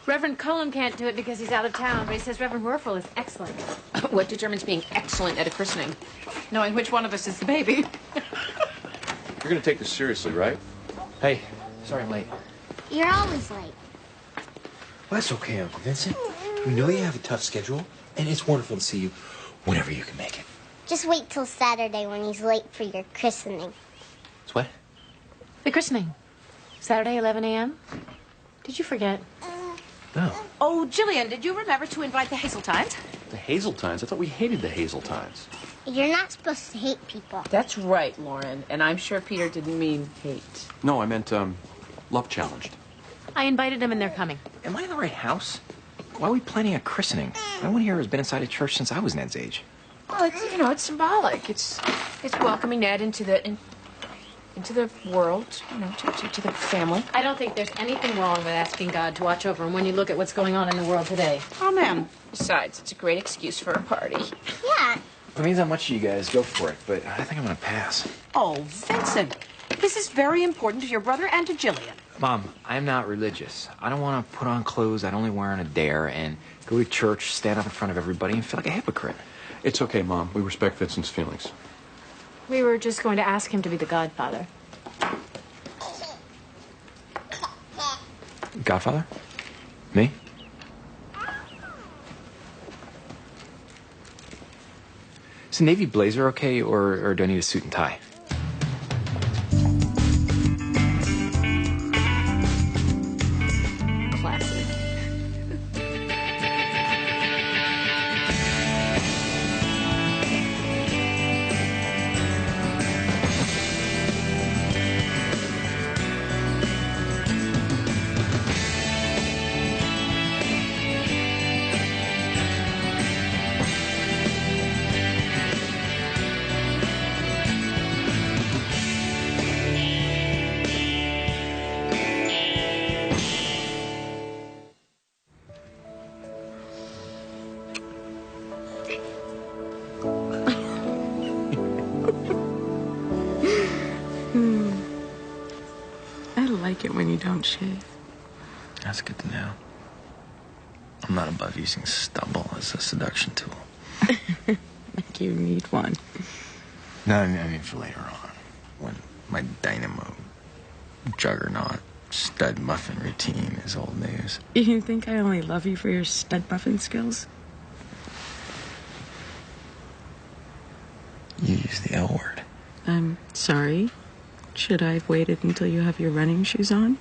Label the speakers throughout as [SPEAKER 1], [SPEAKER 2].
[SPEAKER 1] Reverend Cullen can't do it because he's out of town, but he says Reverend Werfel is excellent.
[SPEAKER 2] What determines being excellent at a christening?
[SPEAKER 3] Knowing which one of us is the baby.
[SPEAKER 4] You're gonna take this seriously, right?
[SPEAKER 5] Hey, sorry I'm late.
[SPEAKER 6] You're always late.
[SPEAKER 5] Well, that's okay, Uncle Vincent. We know you have a tough schedule, and it's wonderful to see you whenever you can make it.
[SPEAKER 6] Just wait till Saturday when he's late for your christening.
[SPEAKER 5] It's what?
[SPEAKER 1] The christening. Saturday, 11 a.m. Did you forget?
[SPEAKER 5] No.
[SPEAKER 3] Oh, Jillian, did you remember to invite the Hazeltines?
[SPEAKER 4] The Hazeltines? I thought we hated the Hazeltines.
[SPEAKER 6] You're not supposed to hate people.
[SPEAKER 2] That's right, Lauren. And I'm sure Peter didn't mean hate.
[SPEAKER 4] No, I meant, love challenged.
[SPEAKER 1] I invited them and they're coming.
[SPEAKER 5] Am I in the right house? Why are we planning a christening? No one here has been inside a church since I was Ned's age.
[SPEAKER 2] Well, it's symbolic. It's welcoming Ned into the world, to the family.
[SPEAKER 1] I don't think there's anything wrong with asking God to watch over him when you look at what's going on in the world today.
[SPEAKER 3] Amen.
[SPEAKER 2] Besides, it's a great excuse for a party.
[SPEAKER 6] Yeah.
[SPEAKER 5] If it means that much to you guys, go for it, but I think I'm gonna pass.
[SPEAKER 3] Oh, Vincent, this is very important to your brother and to Jillian.
[SPEAKER 5] Mom, I'm not religious. I don't want to put on clothes I'd only wear on a dare and go to church, stand up in front of everybody, and feel like a hypocrite.
[SPEAKER 4] It's okay, Mom. We respect Vincent's feelings.
[SPEAKER 1] We were just going to ask him to be the godfather.
[SPEAKER 5] Godfather? Me? Is a navy blazer okay, or do I need a suit and tie?
[SPEAKER 1] Classy.
[SPEAKER 7] I like it when you don't shave.
[SPEAKER 5] That's good to know. I'm not above using stubble as a seduction tool.
[SPEAKER 7] Like you need one.
[SPEAKER 5] No, I mean for later on, when my dynamo, juggernaut, stud muffin routine is old news.
[SPEAKER 7] You think I only love you for your stud muffin skills?
[SPEAKER 5] You use the L word.
[SPEAKER 7] I'm sorry. Should I have waited until you have your running shoes on?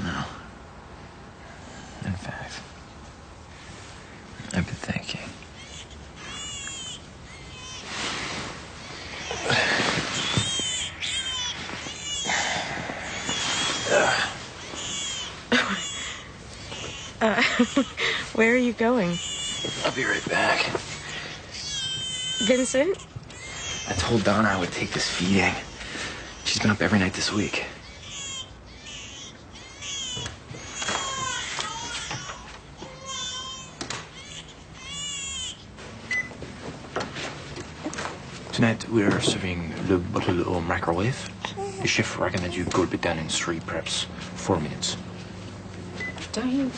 [SPEAKER 5] No. In fact, I've been thinking.
[SPEAKER 7] Where are you going?
[SPEAKER 5] I'll be right back.
[SPEAKER 7] Vincent?
[SPEAKER 5] I told Donna I would take this feeding. She's been up every night this week. Tonight we are serving le bottle au microwave. The chef recommends you gulp it down in 3, perhaps 4 minutes.
[SPEAKER 7] Don't you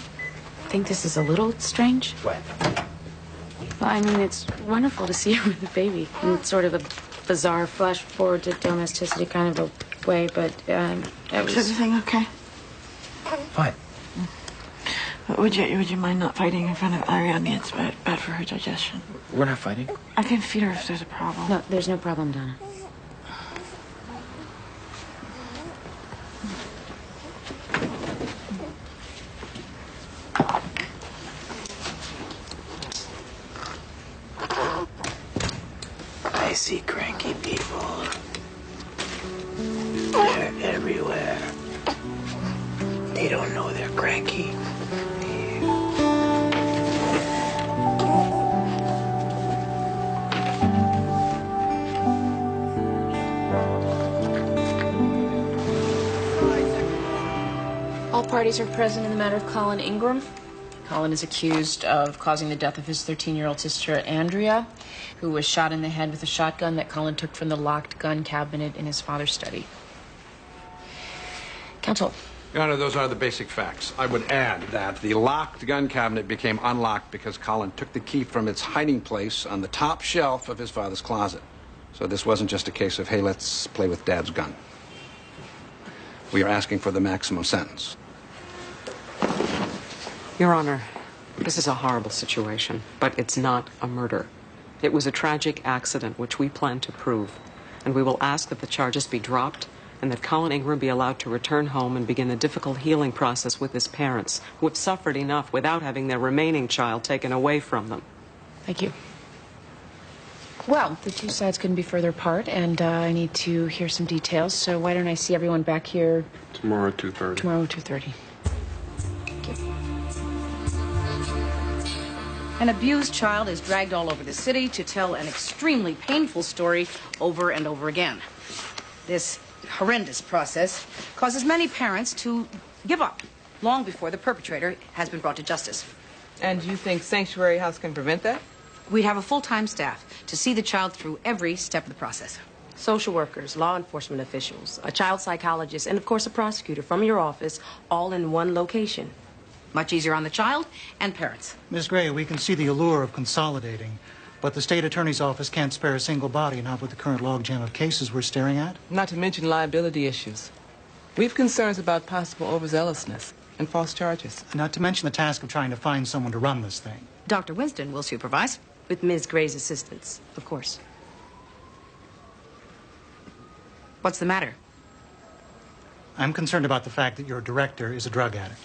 [SPEAKER 7] think this is a little strange?
[SPEAKER 5] What?
[SPEAKER 7] Well, I mean, it's wonderful to see you with a baby in sort of a bizarre flash forward to domesticity kind of a way, but that was...
[SPEAKER 8] Is everything okay?
[SPEAKER 5] Fine.
[SPEAKER 8] Would you mind not fighting in front of Ariadne? It's bad for her digestion.
[SPEAKER 5] We're not fighting.
[SPEAKER 8] I can feed her if there's a problem.
[SPEAKER 7] No, there's no problem, Donna.
[SPEAKER 5] I see cranky people. They're everywhere. They don't know they're cranky.
[SPEAKER 2] All parties are present in the matter of Colin Ingram. Colin is accused of causing the death of his 13-year-old sister, Andrea, who was shot in the head with a shotgun that Colin took from the locked gun cabinet in his father's study. Counsel.
[SPEAKER 9] Your Honor, those are the basic facts. I would add that the locked gun cabinet became unlocked because Colin took the key from its hiding place on the top shelf of his father's closet. So this wasn't just a case of, hey, let's play with Dad's gun. We are asking for the maximum sentence.
[SPEAKER 10] Your Honor, this is a horrible situation, but it's not a murder. It was a tragic accident which we plan to prove, and we will ask that the charges be dropped and that Colin Ingram be allowed to return home and begin the difficult healing process with his parents, who have suffered enough without having their remaining child taken away from them.
[SPEAKER 2] Thank you. Well, the two sides couldn't be further apart, and I need to hear some details, so why don't I see everyone back here
[SPEAKER 4] Tomorrow at 2:30.
[SPEAKER 2] tomorrow at 2:30. Thank you.
[SPEAKER 3] An abused child is dragged all over the city to tell an extremely painful story over and over again. This horrendous process causes many parents to give up long before the perpetrator has been brought to justice.
[SPEAKER 11] And you think Sanctuary House can prevent that?
[SPEAKER 3] We'd have a full-time staff to see the child through every step of the process.
[SPEAKER 12] Social workers, law enforcement officials, a child psychologist, and of course a prosecutor from your office, all in one location.
[SPEAKER 3] Much easier on the child and parents.
[SPEAKER 13] Ms. Gray, we can see the allure of consolidating, but the state attorney's office can't spare a single body, not with the current logjam of cases we're staring at.
[SPEAKER 11] Not to mention liability issues. We've concerns about possible overzealousness and false charges.
[SPEAKER 13] Not to mention the task of trying to find someone to run this thing.
[SPEAKER 3] Dr. Winston will supervise.
[SPEAKER 12] With Ms. Gray's assistance, of course.
[SPEAKER 3] What's the matter?
[SPEAKER 13] I'm concerned about the fact that your director is a drug addict.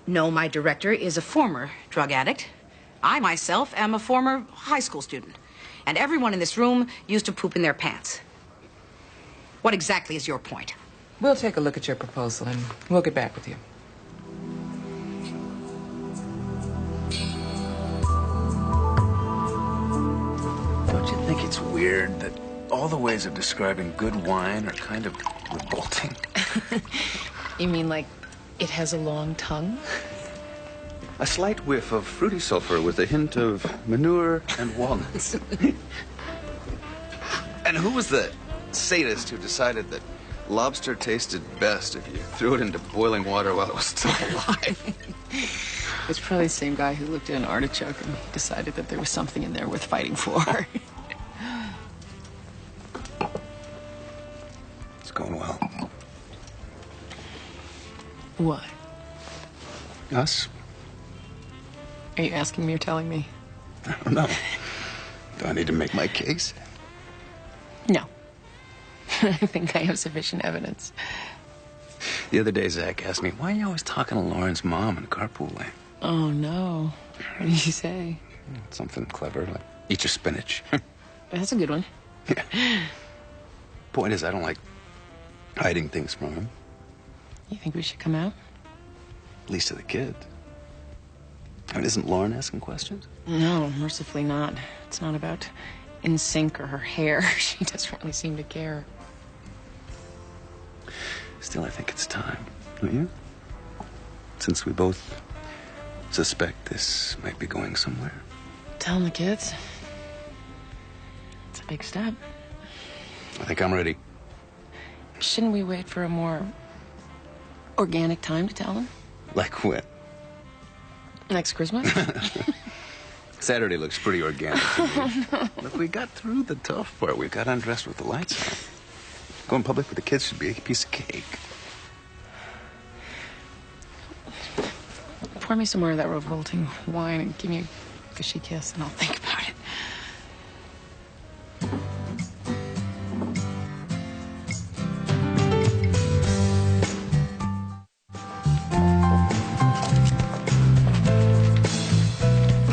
[SPEAKER 3] No, my director is a former drug addict. I myself am a former high school student. And everyone in this room used to poop in their pants. What exactly is your point?
[SPEAKER 11] We'll take a look at your proposal and we'll get back with you.
[SPEAKER 5] Don't you think it's weird that all the ways of describing good wine are kind of revolting?
[SPEAKER 2] You mean like it has a long tongue?
[SPEAKER 4] A slight whiff of fruity sulfur with a hint of manure and walnuts.
[SPEAKER 14] And who was the sadist who decided that lobster tasted best if you threw it into boiling water while it was still alive?
[SPEAKER 2] It's probably the same guy who looked at an artichoke and decided that there was something in there worth fighting for.
[SPEAKER 14] It's going well.
[SPEAKER 2] What?
[SPEAKER 14] Us?
[SPEAKER 2] Are you asking me or telling me?
[SPEAKER 14] I don't know. Do I need to make my case?
[SPEAKER 2] No. I think I have sufficient evidence.
[SPEAKER 14] The other day, Zach asked me, why are you always talking to Lauren's mom in the carpool lane?
[SPEAKER 2] Oh, no. What did you say?
[SPEAKER 14] Something clever, like, eat your spinach.
[SPEAKER 2] That's a good one.
[SPEAKER 14] Yeah. Point is, I don't like hiding things from him.
[SPEAKER 2] You think we should come out?
[SPEAKER 14] At least to the kids. I mean, isn't Lauren asking questions?
[SPEAKER 2] No, mercifully not. It's not about NSYNC or her hair. She doesn't really seem to care.
[SPEAKER 14] Still, I think it's time, don't you? Since we both suspect this might be going somewhere.
[SPEAKER 2] Telling the kids. It's a big step.
[SPEAKER 14] I think I'm ready.
[SPEAKER 2] Shouldn't we wait for a more organic time to tell them?
[SPEAKER 14] Like when?
[SPEAKER 2] Next Christmas?
[SPEAKER 14] Saturday looks pretty organic to me.
[SPEAKER 2] Oh, no.
[SPEAKER 14] Look, we got through the tough part. We got undressed with the lights on. Going public with the kids should be a piece of cake.
[SPEAKER 2] Pour me some more of that revolting wine and give me a gushy kiss, and I'll think about it.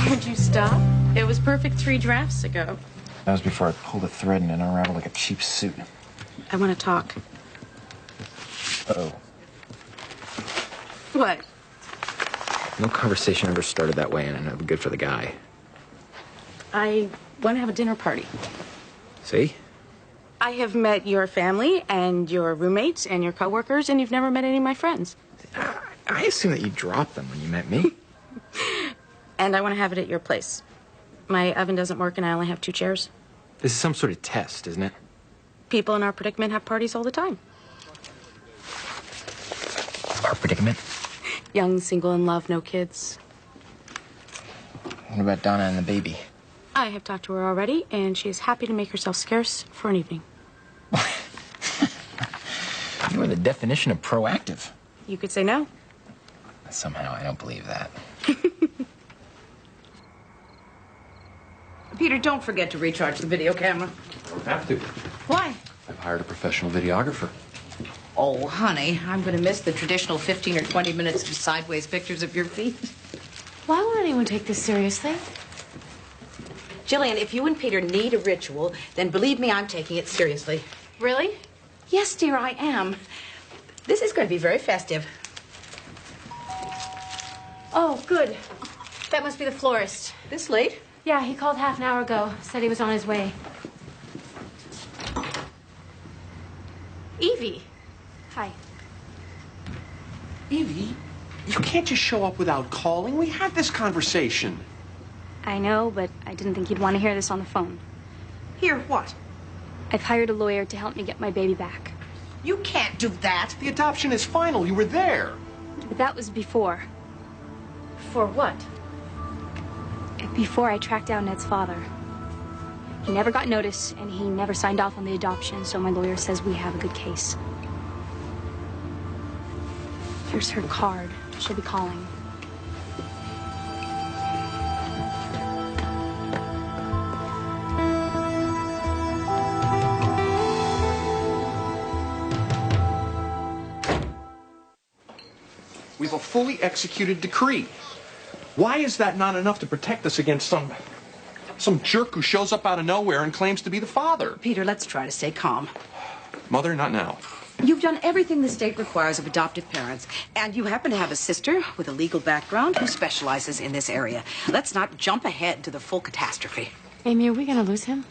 [SPEAKER 7] Would you stop? It was perfect 3 drafts ago.
[SPEAKER 5] That was before I pulled a thread and it unraveled like a cheap suit.
[SPEAKER 7] I want to talk.
[SPEAKER 5] Uh-oh.
[SPEAKER 7] What?
[SPEAKER 15] No conversation ever started that way, and I know good for the guy.
[SPEAKER 7] I want to have a dinner party.
[SPEAKER 15] See?
[SPEAKER 7] I have met your family and your roommates and your coworkers, and you've never met any of my friends.
[SPEAKER 15] I assume that you dropped them when you met me.
[SPEAKER 7] And I want to have it at your place. My oven doesn't work, and I only have 2 chairs.
[SPEAKER 15] This is some sort of test, isn't it?
[SPEAKER 7] People in our predicament have parties all the time.
[SPEAKER 15] Our predicament?
[SPEAKER 7] Young, single, in love, no kids.
[SPEAKER 15] What about Donna and the baby?
[SPEAKER 7] I have talked to her already, and she is happy to make herself scarce for an evening.
[SPEAKER 15] You are the definition of proactive.
[SPEAKER 7] You could say no.
[SPEAKER 15] Somehow I don't believe that.
[SPEAKER 3] Peter, don't forget to recharge the video camera.
[SPEAKER 16] I don't have to.
[SPEAKER 3] Why?
[SPEAKER 16] I've hired a professional videographer.
[SPEAKER 3] Oh, honey, I'm going to miss the traditional 15 or 20 minutes of sideways pictures of your feet.
[SPEAKER 1] Why would anyone take this seriously?
[SPEAKER 3] Jillian, if you and Peter need a ritual, then believe me, I'm taking it seriously.
[SPEAKER 1] Really?
[SPEAKER 3] Yes, dear, I am. This is going to be very festive.
[SPEAKER 1] Oh, good. That must be the florist.
[SPEAKER 3] This late?
[SPEAKER 1] Yeah, he called half an hour ago. Said he was on his way. Evie. Hi.
[SPEAKER 16] Evie, you can't just show up without calling. We had this conversation.
[SPEAKER 17] I know, but I didn't think you'd want to hear this on the phone.
[SPEAKER 3] Hear what?
[SPEAKER 17] I've hired a lawyer to help me get my baby back.
[SPEAKER 3] You can't do that.
[SPEAKER 16] The adoption is final. You were there.
[SPEAKER 17] But that was before.
[SPEAKER 3] For what?
[SPEAKER 17] Before I tracked down Ned's father. He never got notice, and he never signed off on the adoption, so my lawyer says we have a good case. Here's her card. She'll be calling.
[SPEAKER 16] We have a fully executed decree. Why is that not enough to protect us against some jerk who shows up out of nowhere and claims to be the father?
[SPEAKER 3] Peter, let's try to stay calm.
[SPEAKER 16] Mother, not now.
[SPEAKER 3] You've done everything the state requires of adoptive parents, and you happen to have a sister with a legal background who specializes in this area. Let's not jump ahead to the full catastrophe.
[SPEAKER 1] Amy, are we going to lose him?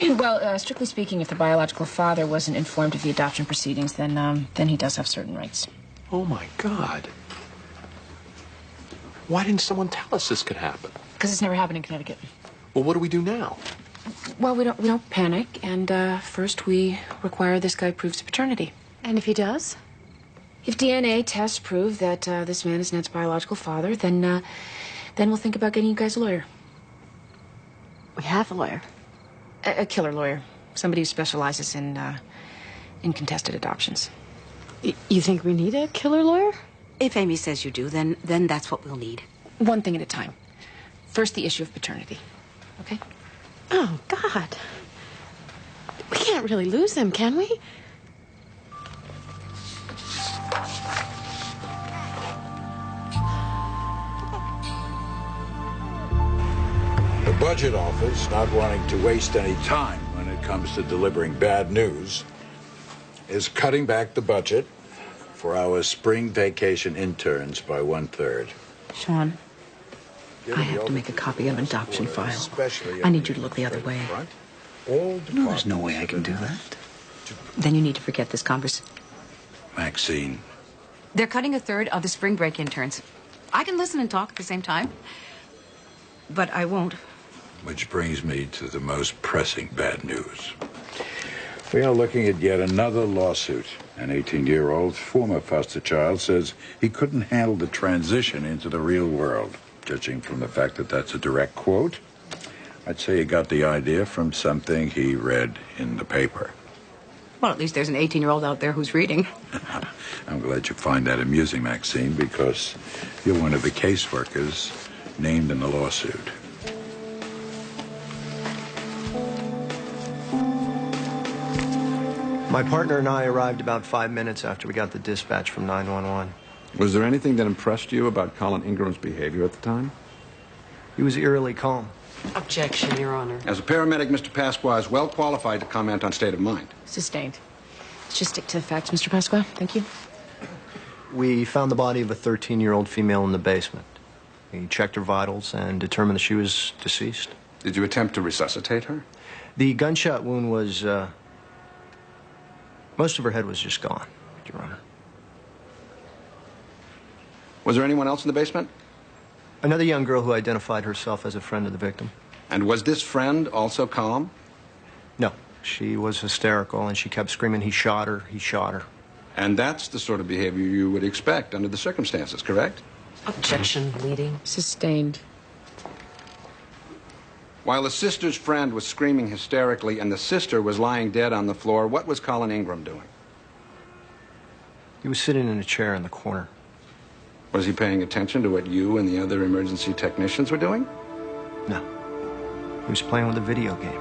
[SPEAKER 2] Well, strictly speaking, if the biological father wasn't informed of the adoption proceedings, then he does have certain rights.
[SPEAKER 16] Oh, my God. Why didn't someone tell us this could happen?
[SPEAKER 2] Because it's never happened in Connecticut.
[SPEAKER 16] Well, what do we do now?
[SPEAKER 2] Well, we don't panic, and first we require this guy proves paternity.
[SPEAKER 1] And if he does?
[SPEAKER 2] If DNA tests prove that this man is Ned's biological father, then we'll think about getting you guys a lawyer.
[SPEAKER 1] We have a lawyer.
[SPEAKER 2] A killer lawyer. Somebody who specializes in contested adoptions.
[SPEAKER 1] You think we need a killer lawyer?
[SPEAKER 3] If Amy says you do, then that's what we'll need.
[SPEAKER 2] One thing at a time. First, the issue of paternity. Okay?
[SPEAKER 1] Oh, God. We can't really lose him, can we?
[SPEAKER 18] The budget office, not wanting to waste any time when it comes to delivering bad news, is cutting back the budget for our spring vacation interns by 1/3.
[SPEAKER 3] Sean, I have to make a copy of an adoption file. I need you to look the other way.
[SPEAKER 4] No, there's no way I can do that.
[SPEAKER 3] Then you need to forget this conversation.
[SPEAKER 18] Maxine.
[SPEAKER 3] They're cutting 1/3 of the spring break interns. I can listen and talk at the same time, but I won't.
[SPEAKER 18] Which brings me to the most pressing bad news. We are looking at yet another lawsuit. An 18-year-old former foster child says he couldn't handle the transition into the real world. Judging from the fact that that's a direct quote, I'd say he got the idea from something he read in the paper.
[SPEAKER 3] Well, at least there's an 18-year-old out there who's reading.
[SPEAKER 18] I'm glad you find that amusing, Maxine, because you're one of the caseworkers named in the lawsuit.
[SPEAKER 19] My partner and I arrived about 5 minutes after we got the dispatch from 911.
[SPEAKER 9] Was there anything that impressed you about Colin Ingram's behavior at the time?
[SPEAKER 19] He was eerily calm.
[SPEAKER 10] Objection, Your Honor.
[SPEAKER 9] As a paramedic, Mr. Pasqua is well qualified to comment on state of mind.
[SPEAKER 2] Sustained. Let's just stick to the facts, Mr. Pasqua. Thank you.
[SPEAKER 19] We found the body of a 13-year-old female in the basement. We checked her vitals and determined that she was deceased.
[SPEAKER 9] Did you attempt to resuscitate her?
[SPEAKER 19] The gunshot wound was, most of her head was just gone, Your Honor.
[SPEAKER 9] Was there anyone else in the basement?
[SPEAKER 19] Another young girl who identified herself as a friend of the victim.
[SPEAKER 9] And was this friend also calm?
[SPEAKER 19] No. She was hysterical, and she kept screaming, he shot her, he shot her.
[SPEAKER 9] And that's the sort of behavior you would expect under the circumstances, correct?
[SPEAKER 2] Objection, leading. Sustained.
[SPEAKER 9] While the sister's friend was screaming hysterically and the sister was lying dead on the floor, what was Colin Ingram doing?
[SPEAKER 19] He was sitting in a chair in the corner.
[SPEAKER 9] Was he paying attention to what you and the other emergency technicians were doing?
[SPEAKER 19] No. He was playing with a video game.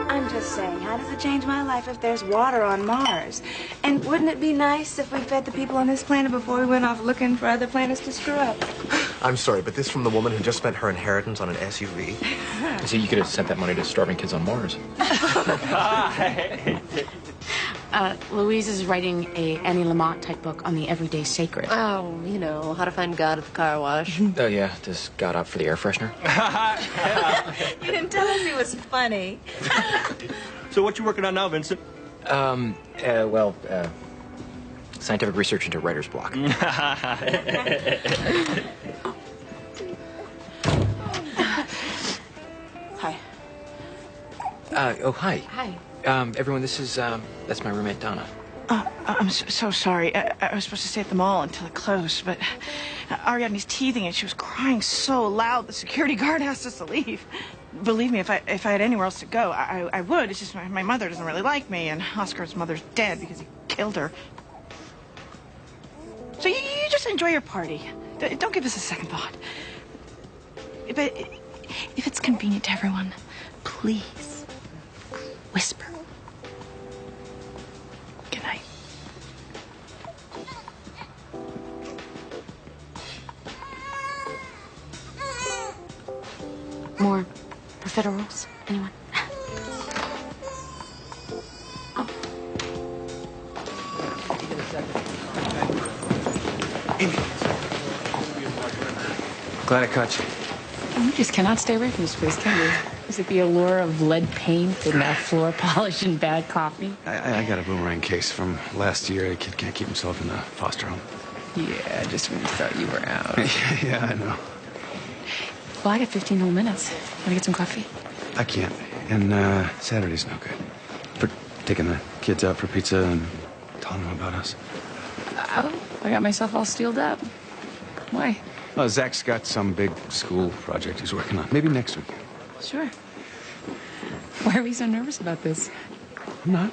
[SPEAKER 20] I'm just saying, how does it change my life if there's water on Mars? And wouldn't it be nice if we fed the people on this planet before we went off looking for other planets to screw up?
[SPEAKER 21] I'm sorry, but this from the woman who just spent her inheritance on an SUV?
[SPEAKER 15] So you could have sent that money to starving kids on Mars.
[SPEAKER 7] Louise is writing a Annie Lamott type book on the everyday sacred.
[SPEAKER 22] Oh, you know, how to find God at the car wash.
[SPEAKER 15] Oh, yeah. Does God opt for the air freshener?
[SPEAKER 20] You didn't tell us he was funny.
[SPEAKER 21] So what you working on now, Vincent?
[SPEAKER 15] Scientific research into writer's block.
[SPEAKER 20] Hi.
[SPEAKER 15] Hi.
[SPEAKER 7] Hi.
[SPEAKER 15] Everyone, this is, that's my roommate, Donna.
[SPEAKER 8] I'm so sorry. I was supposed to stay at the mall until it closed, but Ariadne's teething and she was crying so loud the security guard asked us to leave. Believe me, if I had anywhere else to go, I would. It's just my mother doesn't really like me, and Oscar's mother's dead because he killed her. So you just enjoy your party. Don't give this a second thought. But if it's convenient to everyone, please whisper. Good night.
[SPEAKER 7] More profiteroles? Anyone?
[SPEAKER 4] Glad I caught you.
[SPEAKER 2] You just cannot stay away from this place, can you? Is it the allure of lead paint and floor polish and bad coffee?
[SPEAKER 4] I got a boomerang case from last year. A kid can't keep himself in the foster home.
[SPEAKER 2] Yeah, just when you thought you were out.
[SPEAKER 4] Yeah, I know.
[SPEAKER 2] Well, I got 15 whole minutes. Want to get some coffee?
[SPEAKER 4] I can't. And Saturday's no good. For taking the kids out for pizza and telling them about us.
[SPEAKER 2] Oh, I got myself all steeled up. Why?
[SPEAKER 4] Oh, Zach's got some big school project he's working on. Maybe next week.
[SPEAKER 2] Sure. Why are we so nervous about this?
[SPEAKER 4] I'm not.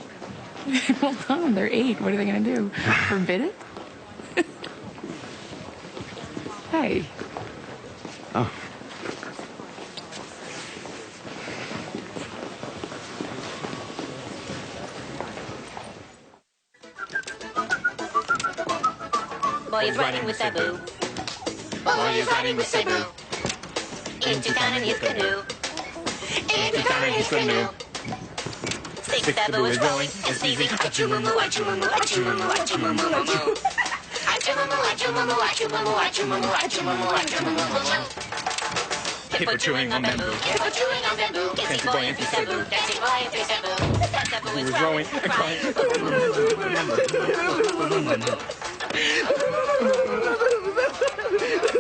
[SPEAKER 2] Well, Tom, they're 8. What are they going to do? Forbid it? Hey.
[SPEAKER 4] Oh.
[SPEAKER 23] Boy is riding with Sabu. Boy is riding with Sabu. Into town in his canoe. Into town in his canoe. Six Sabu is rowing and sneezing. Achumamu, achumamu, achumamu, achumamu, achumamu. Achumamu, achumamu, achumamu, achumamu, achumamu, achumamu. Hip for chewing on bamboo. Hip for chewing on bamboo. Dancing boy and Sabu. Dancing boy and Sabu. That Sabu is rowing and crying.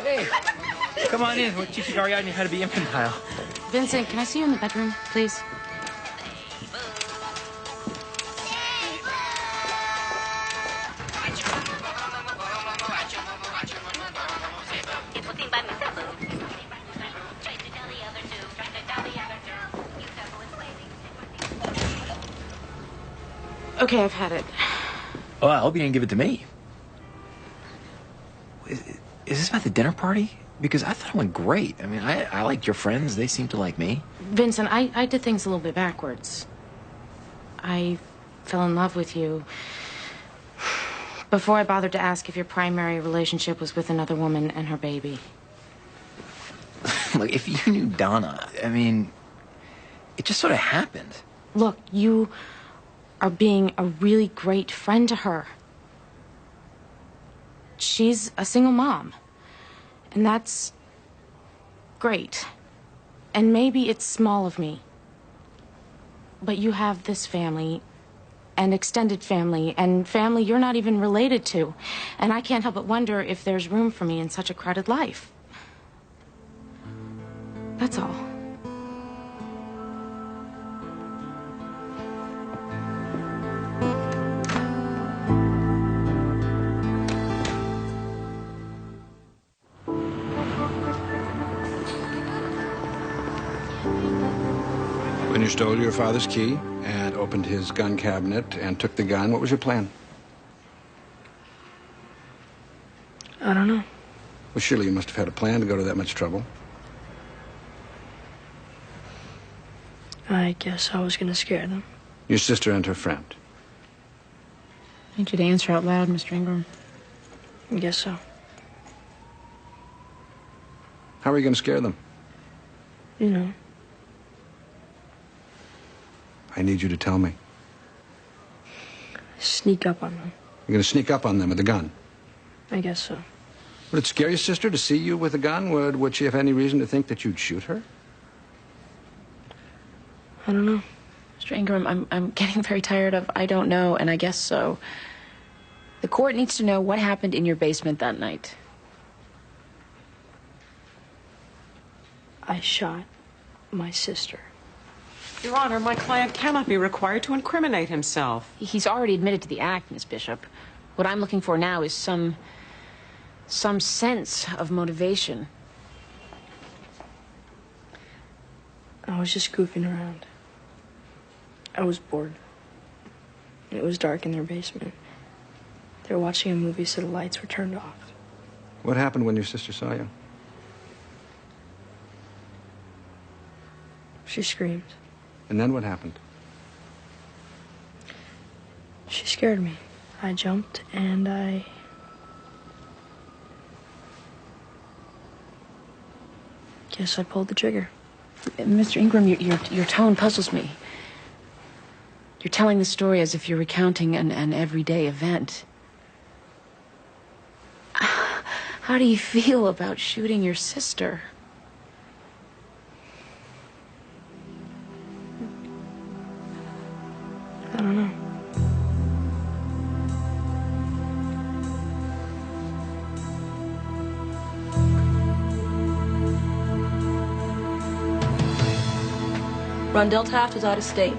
[SPEAKER 15] Hey, come on in. We're teaching Ariadne how to be infantile.
[SPEAKER 7] Vincent, can I see you in the bedroom, please? Okay, I've had it.
[SPEAKER 15] Well, I hope you didn't give it to me. Is this about the dinner party? Because I thought it went great. I mean, I liked your friends. They seemed to like me.
[SPEAKER 7] Vincent, I did things a little bit backwards. I fell in love with you before I bothered to ask if your primary relationship was with another woman and her baby.
[SPEAKER 15] Look, if you knew Donna, I mean, it just sort of happened.
[SPEAKER 7] Look, you are being a really great friend to her. She's a single mom. And that's great. And maybe it's small of me. But you have this family, and extended family, and family you're not even related to. And I can't help but wonder if there's room for me in such a crowded life. That's all.
[SPEAKER 9] When you stole your father's key and opened his gun cabinet and took the gun, what was your plan?
[SPEAKER 6] I don't know.
[SPEAKER 9] Well, surely you must have had a plan to go to that much trouble.
[SPEAKER 6] I guess I was gonna scare them.
[SPEAKER 9] Your sister and her friend.
[SPEAKER 2] I need you to answer out loud, Mr. Ingram.
[SPEAKER 6] I guess so.
[SPEAKER 9] How are you going to scare them?
[SPEAKER 6] You know.
[SPEAKER 9] I need you to tell me.
[SPEAKER 6] Sneak up on them.
[SPEAKER 9] You're going to sneak up on them with a gun?
[SPEAKER 6] I guess so.
[SPEAKER 9] Would it scare your sister to see you with a gun? Would she have any reason to think that you'd shoot her?
[SPEAKER 6] I don't know.
[SPEAKER 2] Mr. Ingram, I'm getting very tired of I don't know, and I guess so. The court needs to know what happened in your basement that night.
[SPEAKER 6] I shot my sister.
[SPEAKER 10] Your Honor, my client cannot be required to incriminate himself.
[SPEAKER 2] He's already admitted to the act, Miss Bishop. What I'm looking for now is some sense of motivation.
[SPEAKER 6] I was just goofing around. I was bored. It was dark in their basement. They were watching a movie, so the lights were turned off.
[SPEAKER 9] What happened when your sister saw you?
[SPEAKER 6] She screamed.
[SPEAKER 9] And then what happened?
[SPEAKER 6] She scared me. I jumped and I guess I pulled the trigger.
[SPEAKER 2] Mr. Ingram, your tone puzzles me. You're telling the story as if you're recounting an everyday event. How do you feel about shooting your sister?
[SPEAKER 6] I don't know.
[SPEAKER 12] Rondell Taft was out of state.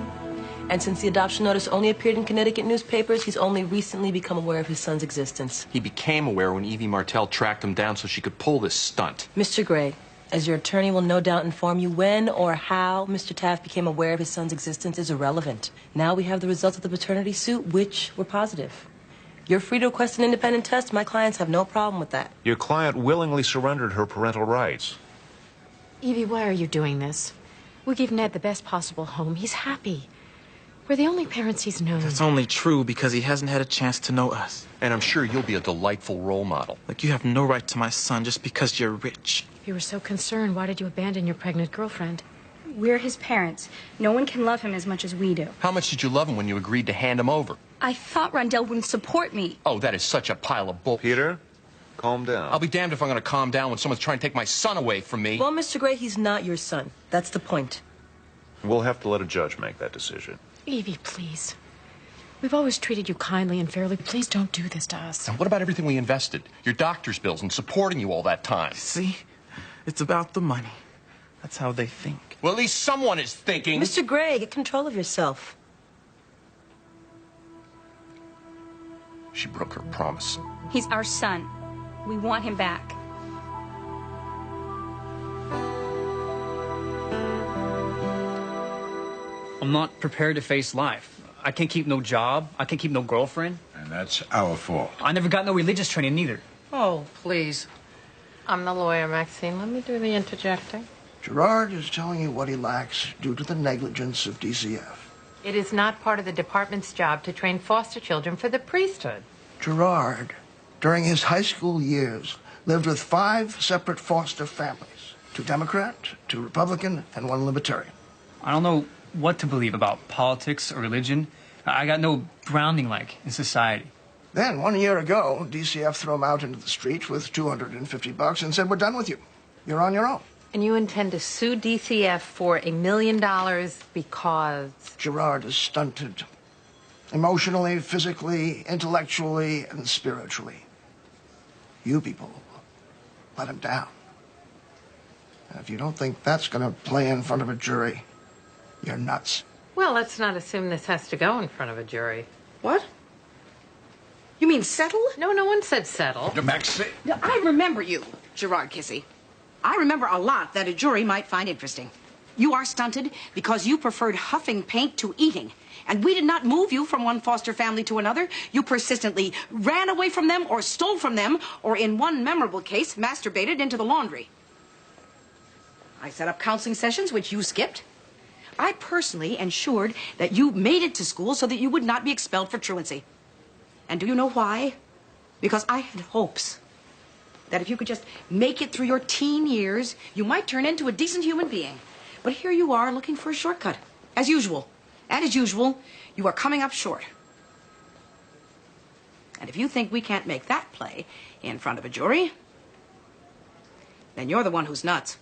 [SPEAKER 12] And since the adoption notice only appeared in Connecticut newspapers, he's only recently become aware of his son's existence.
[SPEAKER 21] He became aware when Evie Martell tracked him down so she could pull this stunt.
[SPEAKER 12] Mr. Gray, as your attorney will no doubt inform you, when or how Mr. Taft became aware of his son's existence is irrelevant. Now we have the results of the paternity suit, which were positive. You're free to request an independent test. My clients have no problem with that.
[SPEAKER 13] Your client willingly surrendered her parental rights.
[SPEAKER 1] Evie, why are you doing this? We give Ned the best possible home. He's happy. We're the only parents he's known.
[SPEAKER 24] That's only true because he hasn't had a chance to know us.
[SPEAKER 16] And I'm sure you'll be a delightful role model.
[SPEAKER 24] Like, you have no right to my son just because you're rich.
[SPEAKER 1] If you were so concerned, why did you abandon your pregnant girlfriend?
[SPEAKER 17] We're his parents. No one can love him as much as we do.
[SPEAKER 16] How much did you love him when you agreed to hand him over?
[SPEAKER 17] I thought Rondell wouldn't support me.
[SPEAKER 16] Oh, that is such a pile of bull.
[SPEAKER 13] Peter, calm down.
[SPEAKER 16] I'll be damned if I'm going to calm down when someone's trying to take my son away from me.
[SPEAKER 12] Well, Mr. Gray, he's not your son. That's the point.
[SPEAKER 13] We'll have to let a judge make that decision.
[SPEAKER 1] Evie, please. We've always treated you kindly and fairly. Please don't do this to us.
[SPEAKER 16] And what about everything we invested? Your doctor's bills and supporting you all that time?
[SPEAKER 24] See? It's about the money. That's how they think.
[SPEAKER 16] Well, at least someone is thinking.
[SPEAKER 12] Mr. Gray, get control of yourself.
[SPEAKER 16] She broke her promise.
[SPEAKER 17] He's our son. We want him back.
[SPEAKER 25] I'm not prepared to face life. I can't keep no job. I can't keep no girlfriend.
[SPEAKER 18] And that's our fault.
[SPEAKER 25] I never got no religious training neither.
[SPEAKER 11] Oh, please. I'm the lawyer, Maxine. Let me do the interjecting.
[SPEAKER 26] Gerard is telling you what he lacks due to the negligence of DCF.
[SPEAKER 11] It is not part of the department's job to train foster children for the priesthood.
[SPEAKER 26] Gerard, during his high school years, lived with 5 separate foster families. 2 Democrat, 2 Republican, and 1 Libertarian.
[SPEAKER 25] I don't know what to believe about politics or religion. I got no grounding like in society.
[SPEAKER 26] Then, 1 year ago, DCF threw him out into the street with $250 and said, "We're done with you. You're on your own."
[SPEAKER 11] And you intend to sue DCF for $1 million because...
[SPEAKER 26] Gerard is stunted. Emotionally, physically, intellectually, and spiritually. You people let him down. If you don't think that's going to play in front of a jury, you're nuts.
[SPEAKER 3] Well, let's not assume this has to go in front of a jury.
[SPEAKER 5] What? You mean settle?
[SPEAKER 3] No, no one said settle.
[SPEAKER 18] Maxine.
[SPEAKER 5] I remember you, Gerard Kissy. I remember a lot that a jury might find interesting. You are stunted because you preferred huffing paint to eating. And we did not move you from one foster family to another. You persistently ran away from them or stole from them or, in one memorable case, masturbated into the laundry. I set up counseling sessions, which you skipped. I personally ensured that you made it to school so that you would not be expelled for truancy. And do you know why? Because I had hopes that if you could just make it through your teen years, you might turn into a decent human being. But here you are looking for a shortcut, as usual. And as usual, you are coming up short. And if you think we can't make that play in front of a jury, then you're the one who's nuts.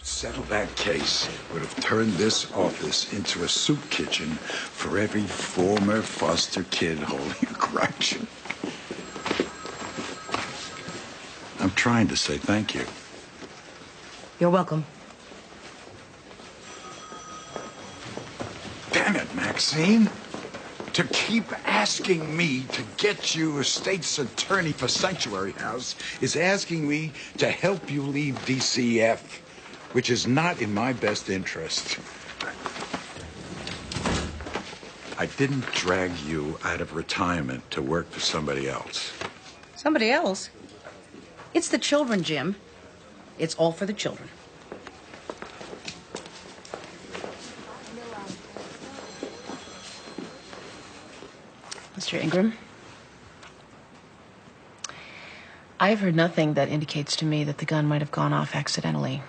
[SPEAKER 18] Settle that case would have turned this office into a soup kitchen for every former foster kid holding a grudge. I'm trying to say thank you.
[SPEAKER 5] You're welcome.
[SPEAKER 18] Damn it, Maxine. To keep asking me to get you a state's attorney for Sanctuary House is asking me to help you leave DCF, which is not in my best interest. I didn't drag you out of retirement to work for somebody else.
[SPEAKER 5] Somebody else? It's the children, Jim. It's all for the children.
[SPEAKER 2] Mr. Ingram, I've heard nothing that indicates to me that the gun might have gone off accidentally.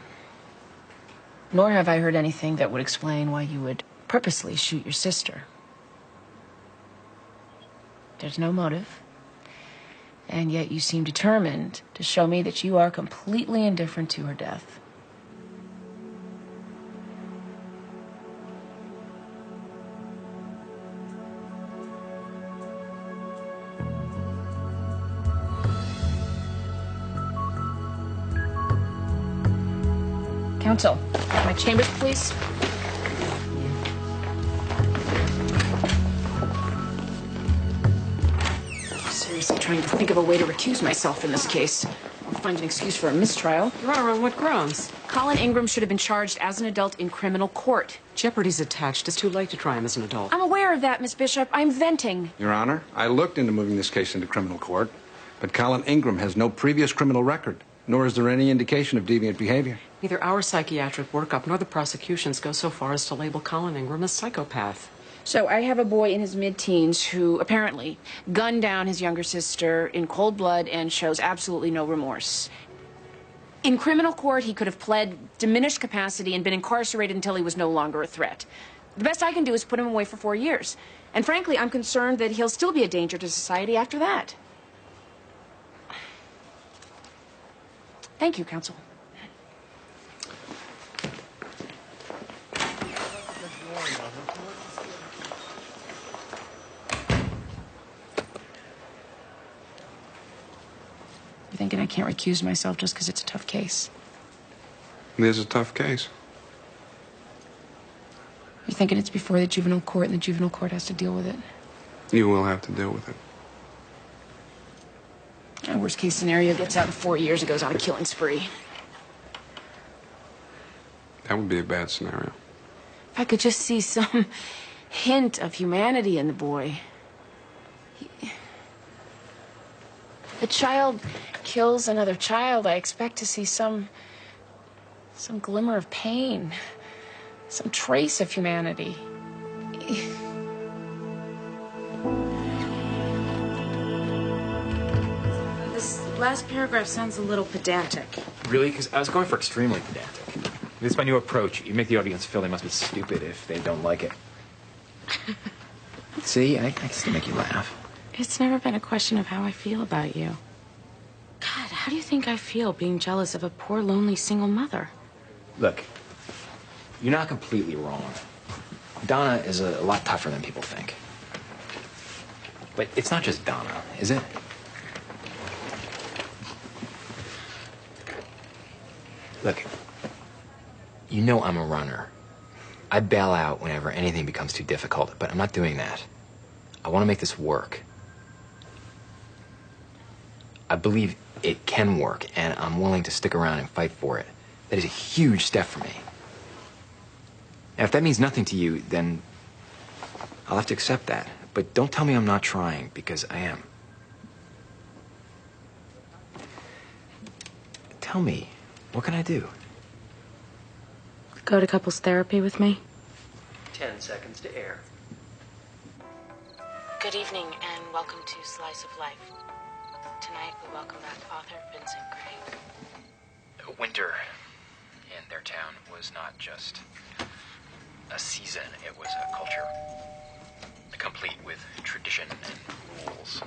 [SPEAKER 2] Nor have I heard anything that would explain why you would purposely shoot your sister. There's no motive. And yet you seem determined to show me that you are completely indifferent to her death. Counsel, my chambers, please. Seriously trying to think of a way to recuse myself in this case. I'll find an excuse for a mistrial.
[SPEAKER 10] Your Honor, on what grounds?
[SPEAKER 2] Colin Ingram should have been charged as an adult in criminal court.
[SPEAKER 10] Jeopardy's attached. It's too late to try him as an adult.
[SPEAKER 2] I'm aware of that, Miss Bishop. I'm venting.
[SPEAKER 9] Your Honor, I looked into moving this case into criminal court, but Colin Ingram has no previous criminal record, nor is there any indication of deviant behavior.
[SPEAKER 10] Neither our psychiatric workup nor the prosecution's go so far as to label Colin Ingram a psychopath.
[SPEAKER 2] So I have a boy in his mid-teens who apparently gunned down his younger sister in cold blood and shows absolutely no remorse. In criminal court, he could have pled diminished capacity and been incarcerated until he was no longer a threat. The best I can do is put him away for 4 years. And frankly, I'm concerned that he'll still be a danger to society after that. Thank you, counsel. You're thinking I can't recuse myself just because it's a tough case?
[SPEAKER 4] It is a tough case.
[SPEAKER 2] You're thinking it's before the juvenile court and the juvenile court has to deal with it?
[SPEAKER 4] You will have to deal with it.
[SPEAKER 2] My worst case scenario, gets out in 4 years and goes on a killing spree.
[SPEAKER 4] That would be a bad scenario.
[SPEAKER 2] If I could just see some hint of humanity in the boy. A child kills another child, I expect to see some glimmer of pain, some trace of humanity.
[SPEAKER 7] This last paragraph sounds a little pedantic.
[SPEAKER 15] Really? Because I was going for extremely pedantic. This is my new approach. You make the audience feel they must be stupid if they don't like it. See, I can still make you laugh.
[SPEAKER 7] It's never been a question of how I feel about you. God, how do you think I feel being jealous of a poor, lonely, single mother?
[SPEAKER 15] Look, you're not completely wrong. Donna is a lot tougher than people think. But it's not just Donna, is it? Look, you know I'm a runner. I bail out whenever anything becomes too difficult, but I'm not doing that. I want to make this work. I believe it can work, and I'm willing to stick around and fight for it. That is a huge step for me. Now, if that means nothing to you, then I'll have to accept that. But don't tell me I'm not trying, because I am. Tell me, what can I do?
[SPEAKER 7] Go to couples therapy with me?
[SPEAKER 8] 10 seconds to air.
[SPEAKER 7] Good evening and welcome to Slice of Life. Tonight we welcome back author Vincent Gray.
[SPEAKER 15] Winter in their town was not just a season, it was a culture, complete with tradition and rules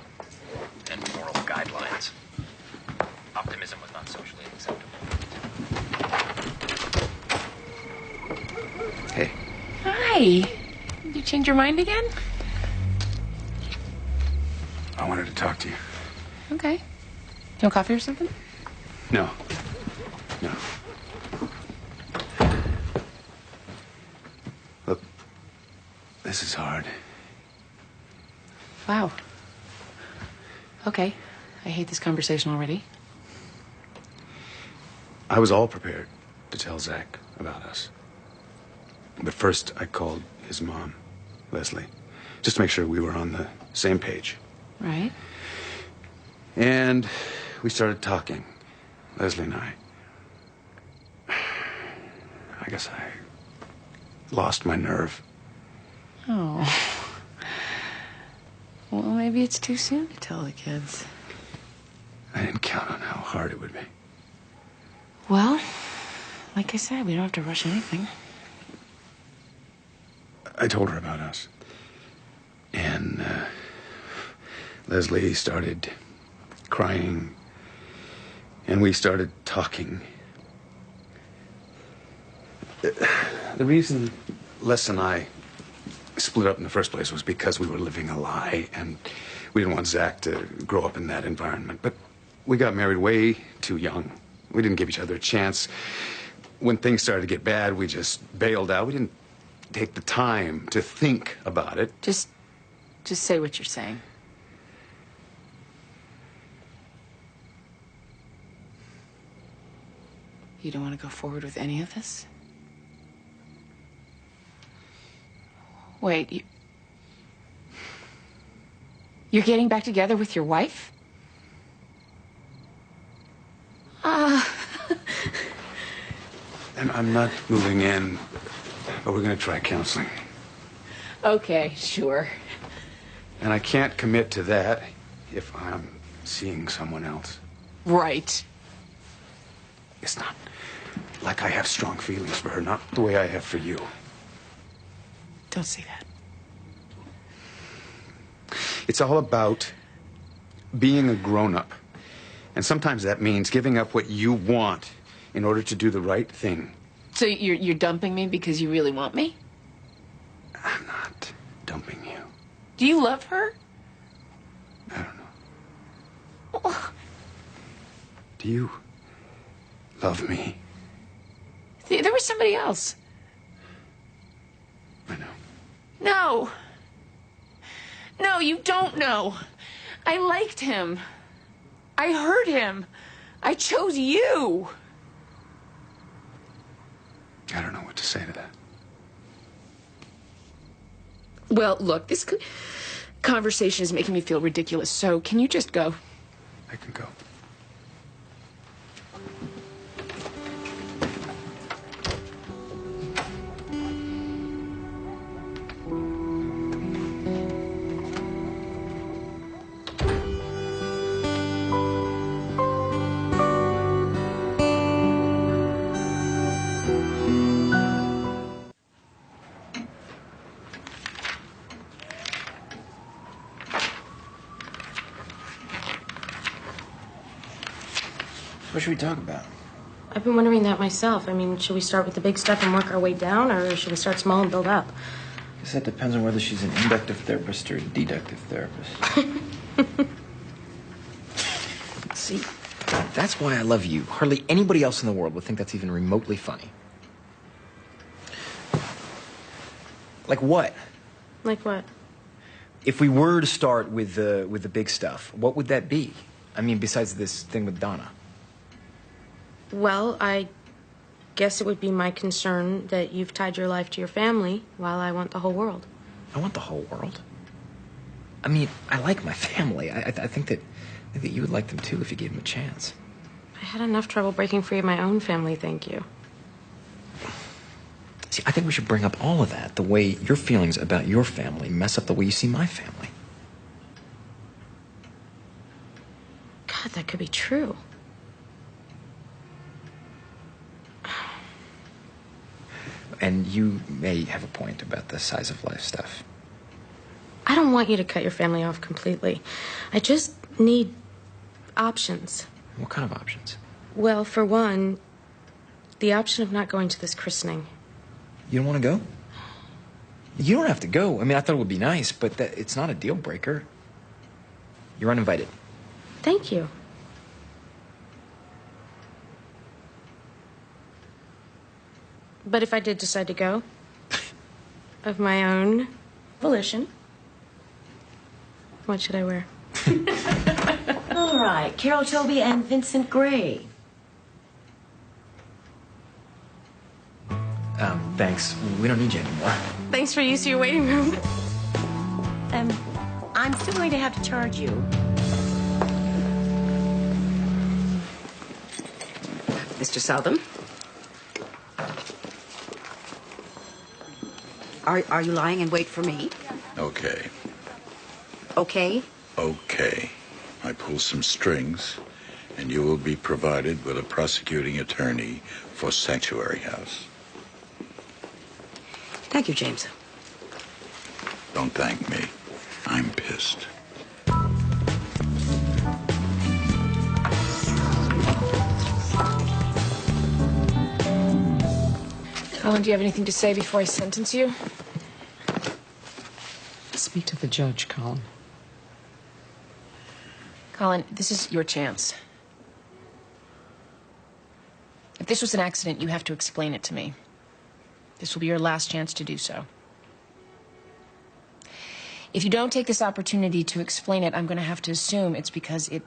[SPEAKER 15] and moral guidelines. Optimism was not socially acceptable. Hey.
[SPEAKER 2] Hi. Did you change your mind again?
[SPEAKER 4] I wanted to talk to you.
[SPEAKER 2] Okay. You want coffee or something?
[SPEAKER 4] No. No. Look, this is hard.
[SPEAKER 2] Wow. Okay. I hate this conversation already.
[SPEAKER 4] I was all prepared to tell Zach about us. But first, I called his mom, Leslie, just to make sure we were on the same page.
[SPEAKER 2] Right.
[SPEAKER 4] And we started talking, Leslie and I. I guess I lost my nerve.
[SPEAKER 2] Oh. Well, maybe it's too soon to tell the kids.
[SPEAKER 4] I didn't count on how hard it would be.
[SPEAKER 2] Well, like I said, we don't have to rush anything.
[SPEAKER 4] I told her about us. And Leslie started crying. And we started talking. The reason Les and I split up in the first place was because we were living a lie. And we didn't want Zach to grow up in that environment. But we got married way too young. We didn't give each other a chance. When things started to get bad, we just bailed out. We didn't take the time to think about it.
[SPEAKER 2] Just say what you're saying. You don't want to go forward with any of this? Wait, you're getting back together with your wife?
[SPEAKER 4] And I'm not moving in, but we're going to try counseling.
[SPEAKER 2] Okay, sure.
[SPEAKER 4] And I can't commit to that if I'm seeing someone else.
[SPEAKER 2] Right.
[SPEAKER 4] It's not like I have strong feelings for her, not the way I have for you.
[SPEAKER 2] Don't say that.
[SPEAKER 4] It's all about being a grown-up. And sometimes that means giving up what you want in order to do the right thing.
[SPEAKER 2] So you're dumping me because you really want me?
[SPEAKER 4] I'm not dumping you.
[SPEAKER 2] Do you love her?
[SPEAKER 4] I don't know. Do you love me?
[SPEAKER 2] There was somebody else.
[SPEAKER 4] I know.
[SPEAKER 2] No. No, you don't know. I liked him. I heard him. I chose you.
[SPEAKER 4] I don't know what to say to that.
[SPEAKER 2] Well, look, this conversation is making me feel ridiculous, so can you just go?
[SPEAKER 4] I can go.
[SPEAKER 15] What should we talk about?
[SPEAKER 7] I've been wondering that myself. I mean, should we start with the big stuff and work our way down, or should we start small and build up?
[SPEAKER 15] I guess that depends on whether she's an inductive therapist or a deductive therapist.
[SPEAKER 7] Let's see.
[SPEAKER 6] That's why I love you. Hardly anybody else in the world would think that's even remotely funny. Like what?
[SPEAKER 7] Like what?
[SPEAKER 6] If we were to start with the big stuff, what would that be? I mean, besides this thing with Donna.
[SPEAKER 7] Well, I guess it would be my concern that you've tied your life to your family while I want the whole world.
[SPEAKER 6] I want the whole world. I mean, I like my family. I think that you would like them too if you gave them a chance.
[SPEAKER 7] I had enough trouble breaking free of my own family, thank you.
[SPEAKER 6] See, I think we should bring up all of that. The way your feelings about your family mess up the way you see my family.
[SPEAKER 7] God, that could be true.
[SPEAKER 6] And you may have a point about the size of life stuff.
[SPEAKER 7] I don't want you to cut your family off completely. I just need options.
[SPEAKER 6] What kind of options?
[SPEAKER 7] Well, for one, the option of not going to this christening.
[SPEAKER 6] You don't want to go? You don't have to go. I mean, I thought it would be nice, but it's not a deal breaker. You're uninvited.
[SPEAKER 7] Thank you. But if I did decide to go, of my own volition, what should I wear?
[SPEAKER 12] All right, Carol Toby and Vincent Gray.
[SPEAKER 6] Thanks. We don't need you anymore.
[SPEAKER 7] Thanks for use of your waiting room.
[SPEAKER 12] I'm still going to have to charge you.
[SPEAKER 5] Mr. Southam? Are you lying in wait for me?
[SPEAKER 18] Okay.
[SPEAKER 5] Okay?
[SPEAKER 18] Okay. I pull some strings, and you will be provided with a prosecuting attorney for Sanctuary House.
[SPEAKER 5] Thank you, James.
[SPEAKER 18] Don't thank me. I'm pissed.
[SPEAKER 2] Colin, do you have anything to say before I sentence you?
[SPEAKER 10] Speak to the judge, Colin.
[SPEAKER 2] Colin, this is your chance. If this was an accident, you have to explain it to me. This will be your last chance to do so. If you don't take this opportunity to explain it, I'm going to have to assume it's because it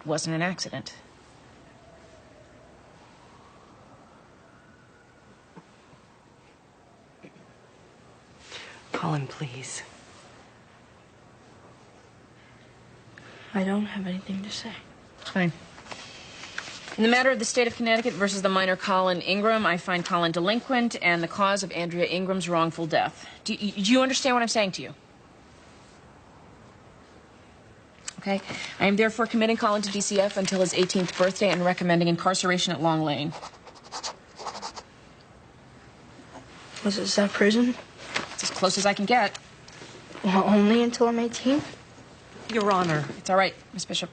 [SPEAKER 2] wasn't an accident.
[SPEAKER 12] Colin, please.
[SPEAKER 17] I don't have anything to say.
[SPEAKER 2] Fine. In the matter of the state of Connecticut versus the minor Colin Ingram, I find Colin delinquent and the cause of Andrea Ingram's wrongful death. Do you understand what I'm saying to you? Okay. I am therefore committing Colin to DCF until his 18th birthday and recommending incarceration at Long Lane.
[SPEAKER 17] Is that prison?
[SPEAKER 2] It's as close as I can get.
[SPEAKER 17] Well, only until I'm 18?
[SPEAKER 10] Your Honor.
[SPEAKER 2] It's all right, Miss Bishop.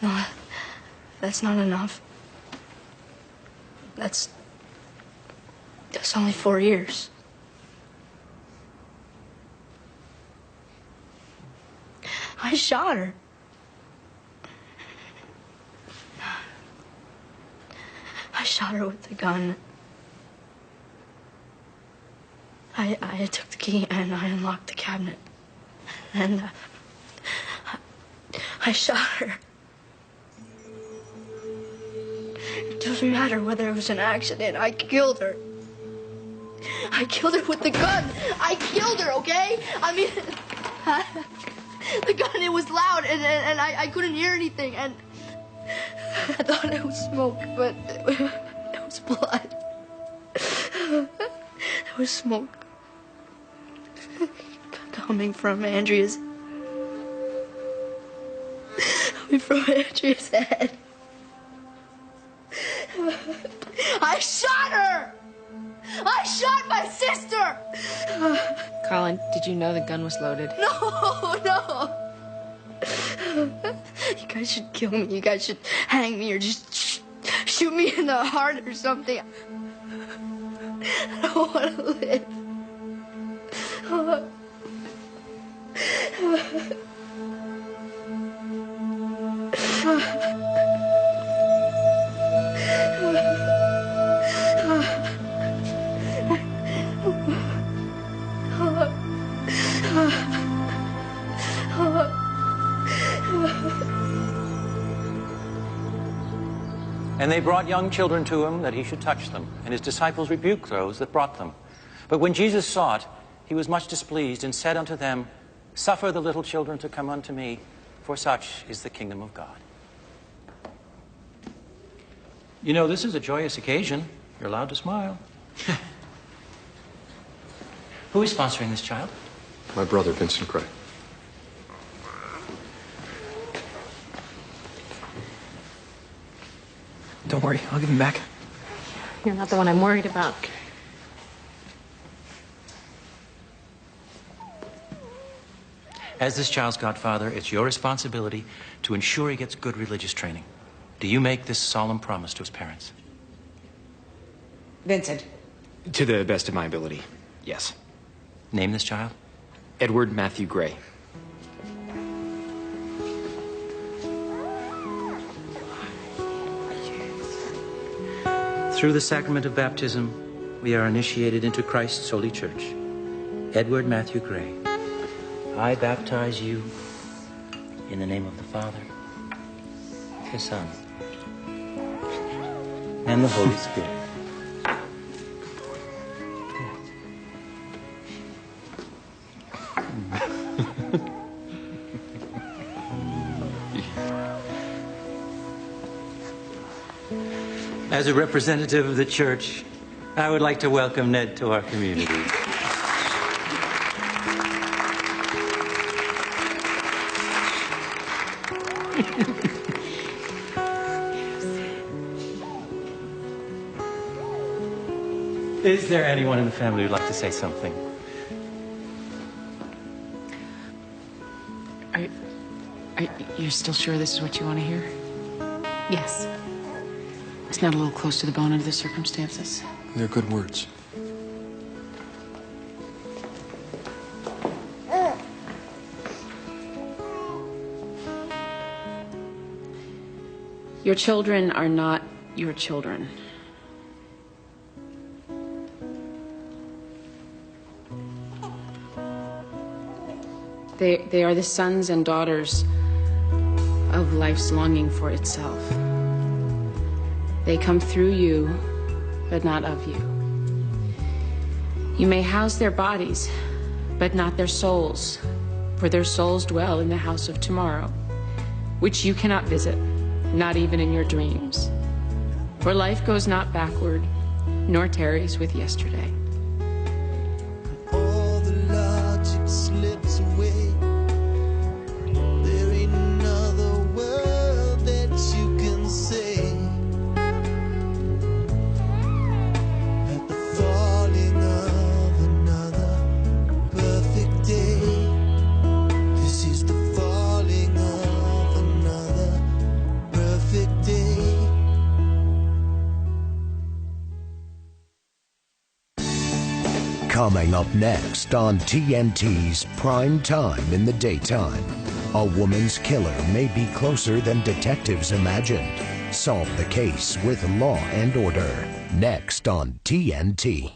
[SPEAKER 17] No, that's not enough. That's only 4 years. I shot her. I shot her with the gun. I took the key and I unlocked the cabinet. And I shot her. It doesn't matter whether it was an accident. I killed her. I killed her with the gun. I killed her, okay? I mean, the gun, it was loud and I couldn't hear anything. And I thought it was smoke, but it was blood. It was smoke coming from Andrea's head. I shot her! I shot my sister!
[SPEAKER 2] Colin, did you know the gun was loaded?
[SPEAKER 17] No! You guys should kill me. You guys should hang me or just shoot me in the heart or something. I don't want to live.
[SPEAKER 14] And they brought young children to him that he should touch them, and his disciples rebuked those that brought them. But when Jesus saw it, he was much displeased, and said unto them, Suffer the little children to come unto me, for such is the kingdom of God. You know, this is a joyous occasion. You're allowed to smile. Who is sponsoring this child?
[SPEAKER 16] My brother, Vincent Gray.
[SPEAKER 6] Don't worry, I'll give him back.
[SPEAKER 1] You're not the one I'm worried about.
[SPEAKER 14] As this child's godfather, it's your responsibility to ensure he gets good religious training. Do you make this solemn promise to his parents?
[SPEAKER 5] Vincent.
[SPEAKER 6] To the best of my ability, yes.
[SPEAKER 14] Name this child?
[SPEAKER 6] Edward Matthew Gray.
[SPEAKER 14] Through the sacrament of baptism, we are initiated into Christ's holy church. Edward Matthew Gray, I baptize you in the name of the Father, the Son, and the Holy Spirit. As a representative of the church, I would like to welcome Ned to our community. Is there anyone in the family who'd like to say something?
[SPEAKER 2] You're still sure this is what you want to hear?
[SPEAKER 1] Yes.
[SPEAKER 2] It's not a little close to the bone under the circumstances.
[SPEAKER 16] They're good words.
[SPEAKER 2] Your children are not your children. They are the sons and daughters of life's longing for itself. They come through you, but not of you. You may house their bodies, but not their souls, for their souls dwell in the house of tomorrow, which you cannot visit, not even in your dreams. For life goes not backward, nor tarries with yesterday.
[SPEAKER 19] All the logic slips away. There ain't another word that you can say. At the falling of another perfect day. This is the falling of another perfect day.
[SPEAKER 20] Coming up next on TNT's Prime Time in the Daytime, a woman's killer may be closer than detectives imagined. Solve the case with Law and Order, next on TNT.